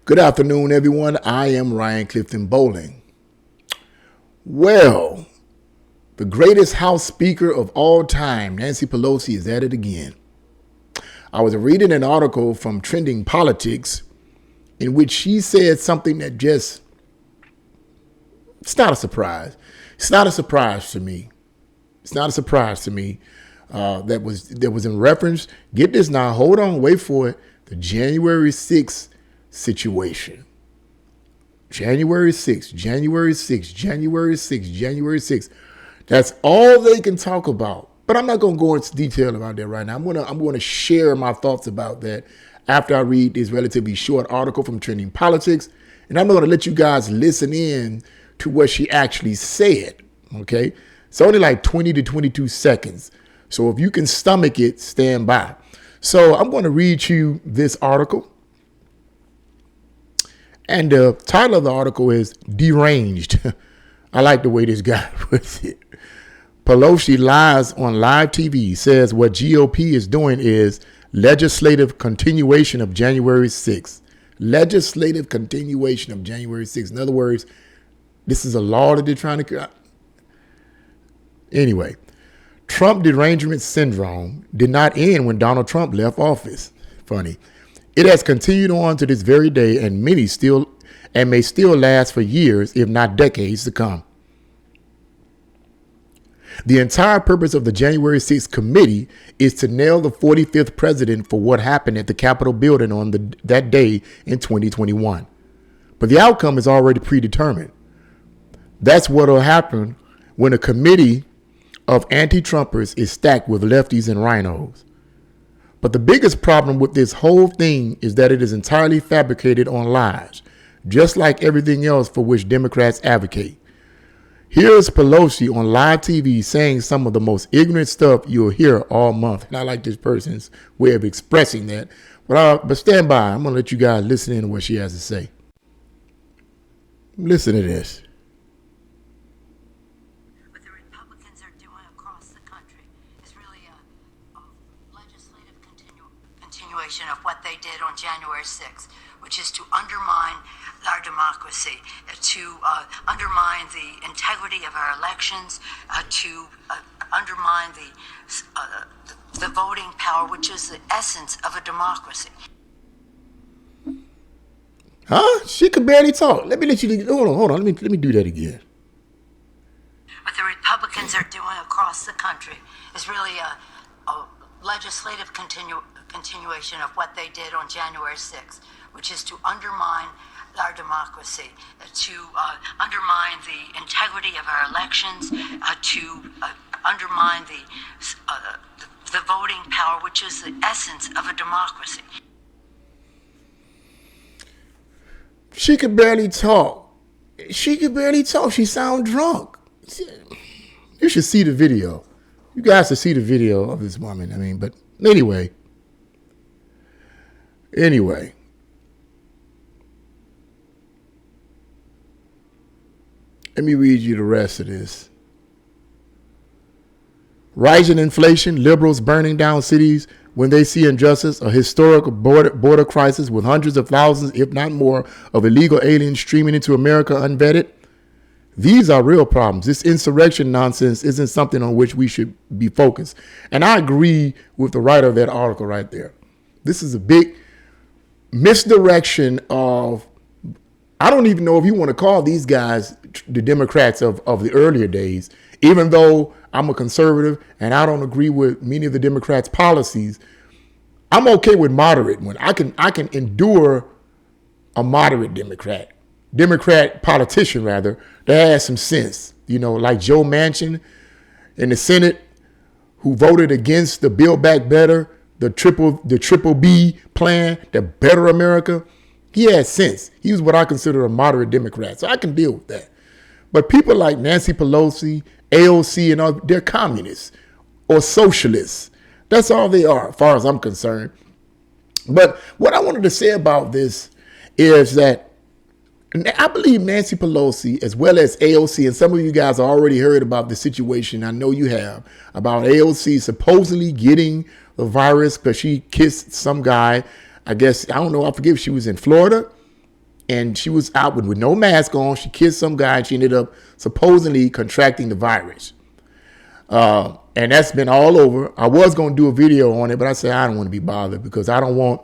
Good afternoon, everyone. I am Ryan Clifton Bowling. Well, the greatest House Speaker of all time, Nancy Pelosi, is at it again. I was reading an article from Trending Politics in which she said something that it's not a surprise. It's not a surprise to me. It's not a surprise to me. That was in reference, get this now, hold on, wait for it, the January 6th situation. January 6th, January 6th, January 6th, January 6th. That's all they can talk about. But I'm not going to go into detail about that right now. I'm going to share my thoughts about that after I read this relatively short article from Trending Politics. And I'm going to let you guys listen in to what she actually said. Okay? It's only like 20 to 22 seconds. So if you can stomach it, stand by. So I'm going to read you this article. And the title of the article is Deranged. I like the way this guy puts it. Pelosi lies on live TV, says what GOP is doing is legislative continuation of January 6th. Legislative continuation of January 6th. In other words, this is a law that they're trying to... Anyway, Trump derangement syndrome did not end when Donald Trump left office. Funny. It has continued on to this very day, and may still last for years, if not decades to come. The entire purpose of the January 6th committee is to nail the 45th president for what happened at the Capitol building on that day in 2021. But the outcome is already predetermined. That's what will happen when a committee of anti-Trumpers is stacked with lefties and rhinos. But the biggest problem with this whole thing is that it is entirely fabricated on lies, just like everything else for which Democrats advocate. Here's Pelosi on live TV saying some of the most ignorant stuff you'll hear all month. And I like this person's way of expressing that. But stand by. I'm going to let you guys listen in to what she has to say. Listen to this. What the Republicans are doing across the country is really a legislative continuation of what they did on January 6th, which is to undermine our democracy, to undermine the integrity of our elections, to undermine the voting power, which is the essence of a democracy. Huh? She could barely talk. Let me let you. Hold on. Let me do that again. What the Republicans are doing across the country is really a legislative continuation of what they did on January 6th, which is to undermine our democracy, to undermine the integrity of our elections, to undermine the voting power, which is the essence of a democracy. She could barely talk. She sounds drunk. You should see the video. You guys should see the video of this woman. But anyway. Let me read you the rest of this. Rising inflation, liberals burning down cities when they see injustice, a historic border crisis with hundreds of thousands, if not more, of illegal aliens streaming into America unvetted. These are real problems. This insurrection nonsense isn't something on which we should be focused. And I agree with the writer of that article right there. This is a big misdirection of, I don't even know if you want to call these guys the Democrats of the earlier days, even though I'm a conservative and I don't agree with many of the Democrats' policies. I'm okay with moderate one. I can endure a moderate Democrat politician rather, that has some sense, like Joe Manchin in the Senate, who voted against the Build Back Better, the triple B plan, the Better America. He has sense. He was what I consider a moderate Democrat, so I can deal with that. But people like Nancy Pelosi, AOC, and all, they're communists or socialists. That's all they are, as far as I'm concerned. But what I wanted to say about this is that I believe Nancy Pelosi, as well as AOC, and some of you guys already heard about the situation, I know you have, about AOC supposedly getting the virus because she kissed some guy. I guess, I don't know, I forget if she was in Florida. and she was out with no mask on. She kissed some guy, and she ended up supposedly contracting the virus. And that's been all over. I was going to do a video on it, but I said I don't want to be bothered because I don't want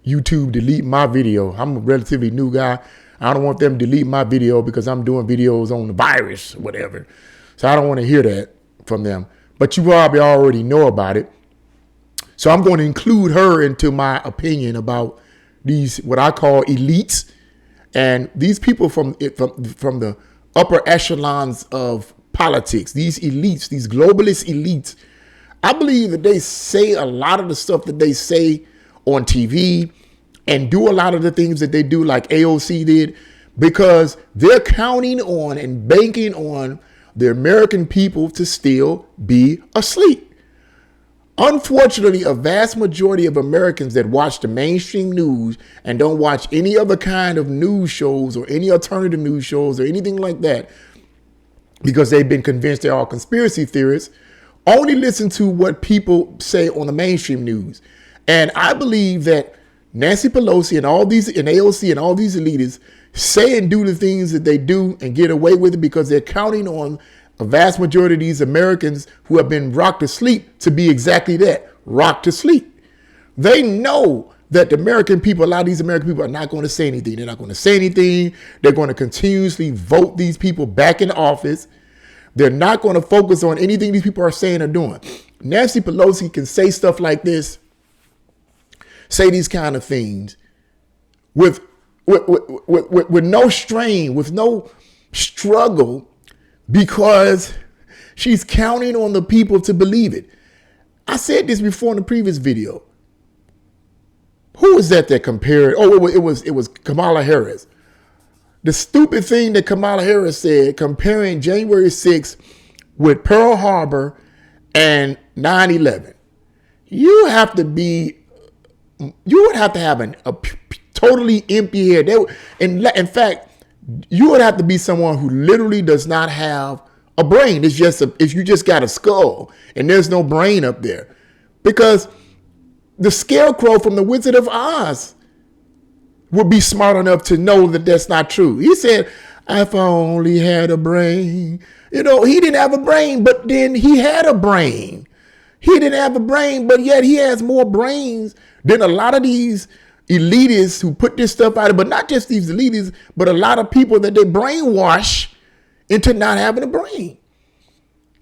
YouTube delete my video. I'm a relatively new guy. I don't want them to delete my video because I'm doing videos on the virus or whatever. So I don't want to hear that from them. But you probably already know about it. So I'm going to include her into my opinion about these, what I call elites, and these people from the upper echelons of politics, these elites, these globalist elites. I believe that they say a lot of the stuff that they say on TV and do a lot of the things that they do, like AOC did, because they're counting on and banking on the American people to still be asleep. Unfortunately, a vast majority of Americans that watch the mainstream news and don't watch any other kind of news shows or any alternative news shows or anything like that, because they've been convinced they're all conspiracy theorists, only listen to what people say on the mainstream news. And I believe that Nancy Pelosi and all these, and AOC and all these elitists say and do the things that they do and get away with it because they're counting on a vast majority of these Americans who have been rocked to sleep to be exactly that, rocked to sleep. They know that the American people, a lot of these American people are not going to say anything. They're not going to say anything. They're going to continuously vote these people back in office. They're not going to focus on anything these people are saying or doing. Nancy Pelosi can say stuff like this, say these kind of things with no strain, with no struggle, because she's counting on the people to believe it. I said this before in the previous video. Who was that compared? Oh, it was Kamala Harris. The stupid thing that Kamala Harris said, comparing January 6th with Pearl Harbor and 9/11. You would have to have a totally empty head. In fact, you would have to be someone who literally does not have a brain. It's just if you just got a skull and there's no brain up there, because the scarecrow from the Wizard of Oz would be smart enough to know that that's not true. He said, "If I only had a brain." He didn't have a brain, but then he had a brain. He didn't have a brain, but yet he has more brains than a lot of these elitists who put this stuff out. But not just these elitists, but a lot of people that they brainwash into not having a brain.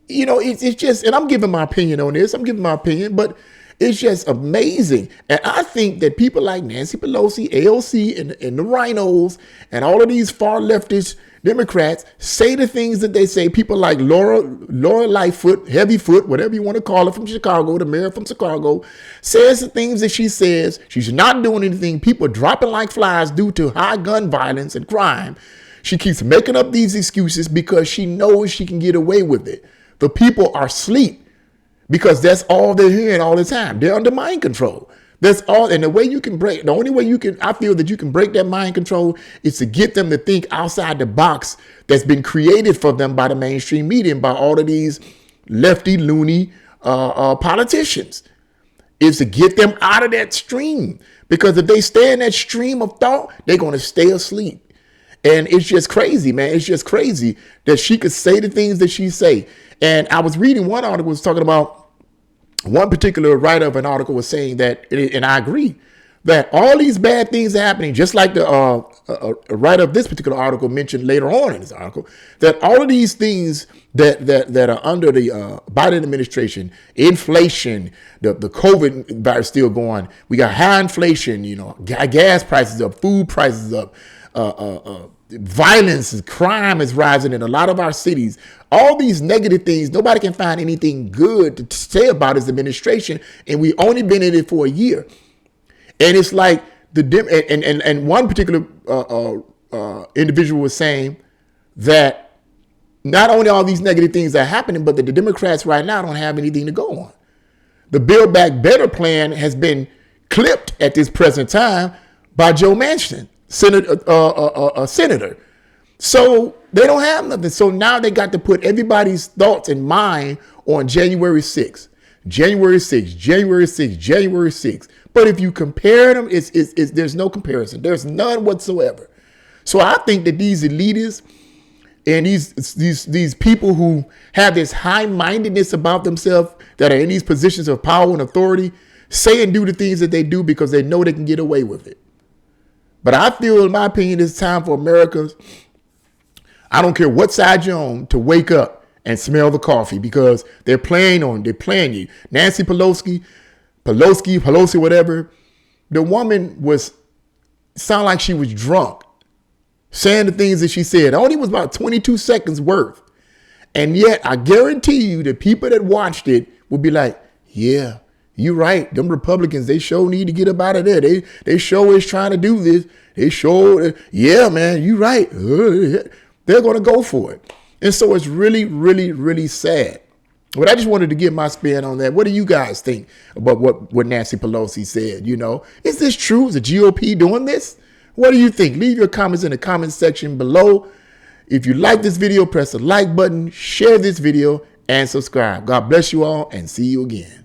It's just, and I'm giving my opinion on this. But it's just amazing. And I think that people like Nancy Pelosi, AOC, and the rhinos, and all of these far leftist Democrats say the things that they say. People like Laura Lightfoot, Heavyfoot, whatever you want to call her, from Chicago, the mayor from Chicago, says the things that she says. She's not doing anything. People are dropping like flies due to high gun violence and crime. She keeps making up these excuses because she knows she can get away with it. The people are asleep because that's all they're hearing all the time. They're under mind control. That's all. And the only way I feel that you can break that mind control is to get them to think outside the box that's been created for them by the mainstream media and by all of these lefty, loony politicians. Is to get them out of that stream. Because if they stay in that stream of thought, they're going to stay asleep. And it's just crazy, man. It's just crazy that she could say the things that she say. And I was reading one article was talking about, one particular writer of an article was saying that, and I agree, that all these bad things are happening, just like the writer of this particular article mentioned later on in this article, that all of these things that are under the Biden administration, inflation, the COVID virus still going, we got high inflation, gas prices up, food prices up, violence and crime is rising in a lot of our cities. All these negative things, nobody can find anything good to say about his administration, and we only been in it for a year. And it's like and one particular individual was saying that not only all these negative things are happening, but that the Democrats right now don't have anything to go on. The Build Back Better plan has been clipped at this present time by Joe Manchin, senator. So they don't have nothing. So now they got to put everybody's thoughts and mind on January 6th. January 6th, January 6th, January 6th. But if you compare them, there's no comparison. There's none whatsoever. So I think that these elitists and these people who have this high-mindedness about themselves that are in these positions of power and authority say and do the things that they do because they know they can get away with it. But I feel, in my opinion, it's time for Americans, I don't care what side you're on, to wake up and smell the coffee, because they're playing you. Nancy Pelosi, whatever. The woman sound like she was drunk, saying the things that she said. It only was about 22 seconds worth. And yet I guarantee you the people that watched it will be like, yeah, you're right. Them Republicans, they sure need to get up out of there. They sure is trying to do this. They sure, yeah, man, you're right. They're going to go for it. And so it's really, really, really sad. But I just wanted to get my spin on that. What do you guys think about what Nancy Pelosi said? You know, is this true? Is the GOP doing this? What do you think? Leave your comments in the comment section below. If you like this video, press the like button, share this video, and subscribe. God bless you all, and see you again.